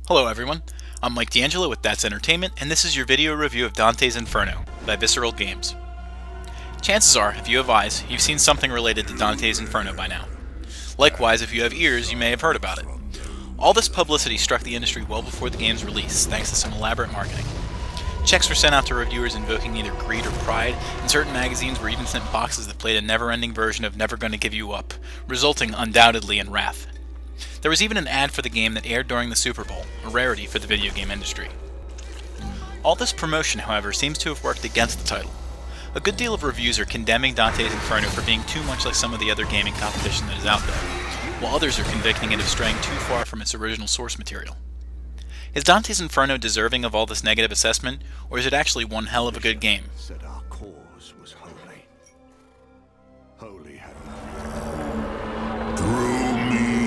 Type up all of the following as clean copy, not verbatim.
Hello everyone, I'm Mike DeAngelo with That's Entertainment, and this is your video review of Dante's Inferno by Visceral Games. Chances are, if you have eyes, you've seen something related to Dante's Inferno by now. Likewise, if you have ears, you may have heard about it. All this publicity struck the industry well before the game's release, thanks to some elaborate marketing. Checks were sent out to reviewers invoking either greed or pride, and certain magazines were even sent boxes that played a never-ending version of Never Gonna Give You Up, resulting undoubtedly in wrath. There was even an ad for the game that aired during the Super Bowl, a rarity for the video game industry. All this promotion, however, seems to have worked against the title. A good deal of reviews are condemning Dante's Inferno for being too much like some of the other gaming competition that is out there, while others are convicting it of straying too far from its original source material. Is Dante's Inferno deserving of all this negative assessment, or is it actually one hell of a good game? Said our cause was holy. Holy had through me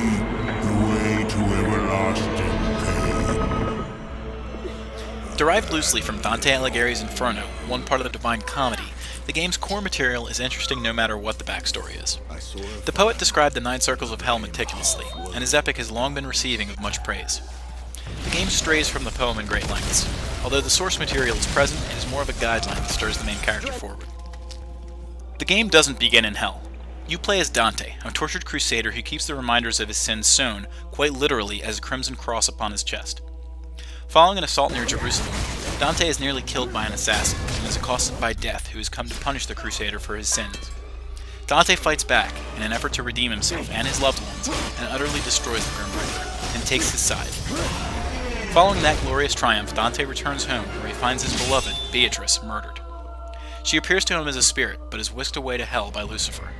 the way to everlasting pain. Derived loosely from Dante Alighieri's Inferno, one part of the Divine Comedy, the game's core material is interesting no matter what the backstory is. The poet described the 9 circles of hell meticulously, and his epic has long been receiving of much praise. The game strays from the poem in great lengths. Although the source material is present, it is more of a guideline that stirs the main character forward. The game doesn't begin in hell. You play as Dante, a tortured crusader who keeps the reminders of his sins sewn, quite literally, as a crimson cross upon his chest. Following an assault near Jerusalem, Dante is nearly killed by an assassin and is accosted by Death, who has come to punish the crusader for his sins. Dante fights back in an effort to redeem himself and his loved ones, and utterly destroys the Grim Reaper, and takes his side. Following that glorious triumph, Dante returns home, where he finds his beloved, Beatrice, murdered. She appears to him as a spirit, but is whisked away to hell by Lucifer.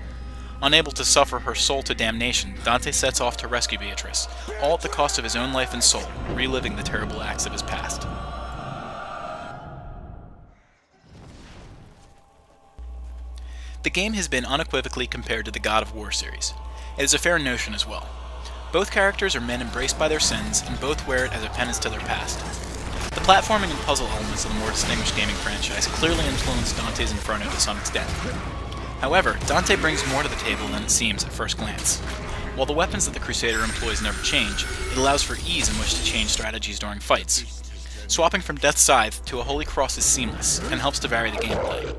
Unable to suffer her soul to damnation, Dante sets off to rescue Beatrice, all at the cost of his own life and soul, reliving the terrible acts of his past. The game has been unequivocally compared to the God of War series. It is a fair notion as well. Both characters are men embraced by their sins, and both wear it as a penance to their past. The platforming and puzzle elements of the more distinguished gaming franchise clearly influenced Dante's Inferno to some extent. However, Dante brings more to the table than it seems at first glance. While the weapons that the Crusader employs never change, it allows for ease in which to change strategies during fights. Swapping from Death's Scythe to a Holy Cross is seamless, and helps to vary the gameplay.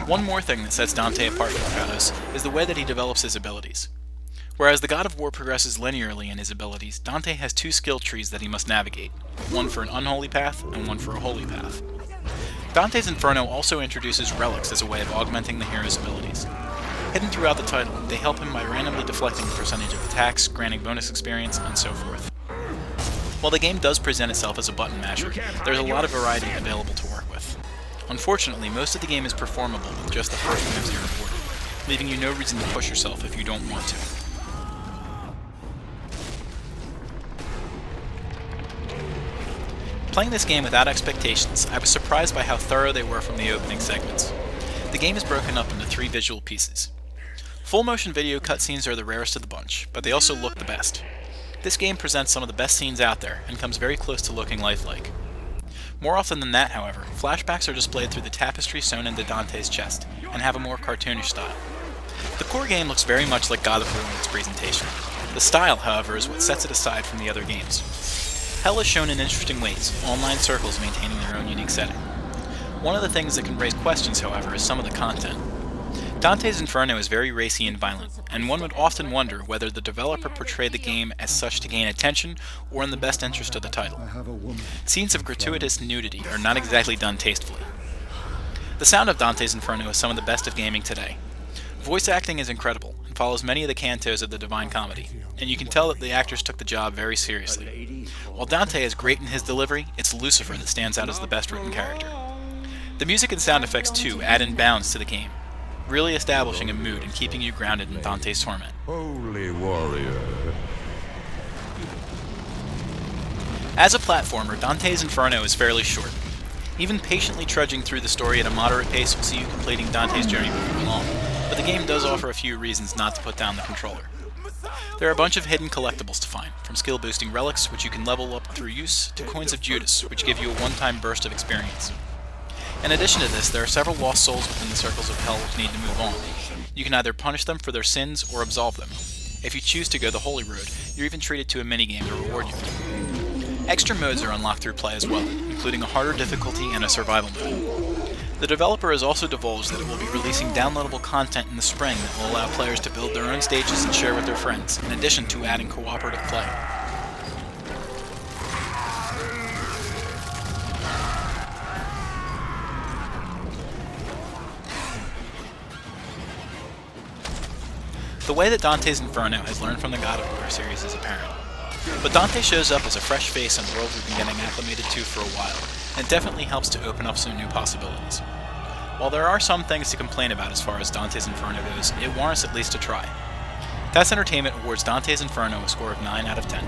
One more thing that sets Dante apart from the others is the way that he develops his abilities. Whereas the God of War progresses linearly in his abilities, Dante has 2 skill trees that he must navigate, one for an unholy path and one for a holy path. Dante's Inferno also introduces relics as a way of augmenting the hero's abilities. Hidden throughout the title, they help him by randomly deflecting the percentage of attacks, granting bonus experience, and so forth. While the game does present itself as a button masher, there's a lot of variety available to work with. Unfortunately, most of the game is performable with just the first moves you're rewarded, leaving you no reason to push yourself if you don't want to. Playing this game without expectations, I was surprised by how thorough they were from the opening segments. The game is broken up into 3 visual pieces. Full motion video cutscenes are the rarest of the bunch, but they also look the best. This game presents some of the best scenes out there, and comes very close to looking lifelike. More often than that, however, flashbacks are displayed through the tapestry sewn into Dante's chest, and have a more cartoonish style. The core game looks very much like God of War in its presentation. The style, however, is what sets it aside from the other games. Hell is shown in interesting ways, all 9 circles maintaining their own unique setting. One of the things that can raise questions, however, is some of the content. Dante's Inferno is very racy and violent, and one would often wonder whether the developer portrayed the game as such to gain attention, or in the best interest of the title. Scenes of gratuitous nudity are not exactly done tastefully. The sound of Dante's Inferno is some of the best of gaming today. Voice acting is incredible, and follows many of the cantos of the Divine Comedy, and you can tell that the actors took the job very seriously. While Dante is great in his delivery, it's Lucifer that stands out as the best written character. The music and sound effects too add in bounds to the game, really establishing a mood and keeping you grounded in Dante's torment. Holy warrior. As a platformer, Dante's Inferno is fairly short. Even patiently trudging through the story at a moderate pace will see you completing Dante's journey before long, but the game does offer a few reasons not to put down the controller. There are a bunch of hidden collectibles to find, from skill-boosting relics, which you can level up through use, to coins of Judas, which give you a one-time burst of experience. In addition to this, there are several lost souls within the circles of hell which need to move on. You can either punish them for their sins or absolve them. If you choose to go the holy road, you're even treated to a minigame to reward you. Extra modes are unlocked through play as well, including a harder difficulty and a survival mode. The developer has also divulged that it will be releasing downloadable content in the spring that will allow players to build their own stages and share with their friends, in addition to adding cooperative play. The way that Dante's Inferno has learned from the God of War series is apparent. But Dante shows up as a fresh face in a world we've been getting acclimated to for a while, and definitely helps to open up some new possibilities. While there are some things to complain about as far as Dante's Inferno goes, it warrants at least a try. That's Entertainment awards Dante's Inferno a score of 9 out of 10.